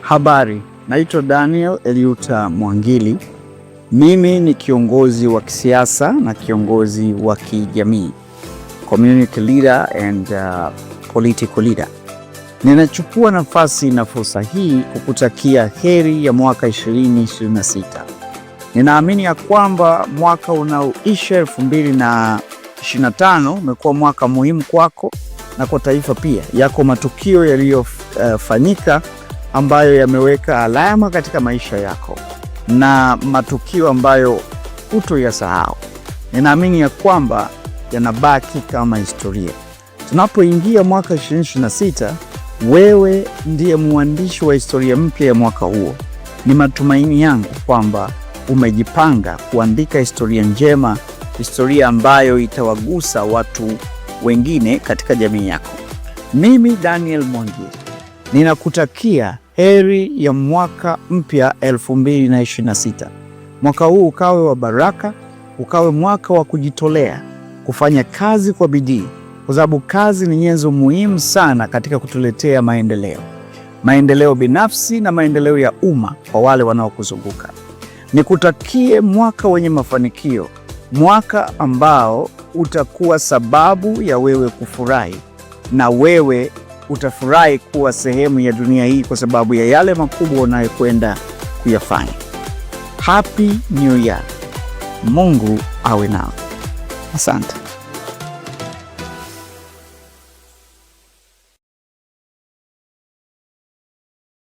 Habari, naitwa Daniel Eliuta Mwangili. Mimi ni kiongozi wa kisiasa na kiongozi wa kijamii, community leader and political leader. Ninachukua nafasi na fursa hii kukutakia heri ya mwaka 2026. Ninaamini ya kwamba mwaka unaoisha 2025 umekuwa mwaka muhimu kwako na kwa taifa pia. Yako matukio yaliyofanyika ambayo yameweka alama katika maisha yako na matukio ambayo hutoyasahau. Ninaamini ya kwamba yanabaki kama historia. Tunapoingia mwaka 2026, wewe ndiye mwandishi wa historia mpya ya mwaka huo. Ni matumaini yangu kwamba umejipanga kuandika historia njema, historia ambayo itawagusa watu wengine katika jamii yako. Mimi Daniel Mwangili ninakutakia heri ya mwaka mpya 2026. Mwaka huu ukawe wa baraka, ukawe mwaka wa kujitolea, kufanya kazi kwa bidii, kwa sababu kazi ni nyenzo muhimu sana katika kutuletea maendeleo binafsi na maendeleo ya umma kwa wale wanaokuzunguka. Nikutakie mwaka wenye mafanikio, mwaka ambao utakuwa sababu ya wewe kufurahi, na wewe utafurahi kuwa sehemu ya dunia hii kwa sababu ya yale makubwa unayokwenda kuyafanya. Happy New Year. Mungu awe nao. Asante.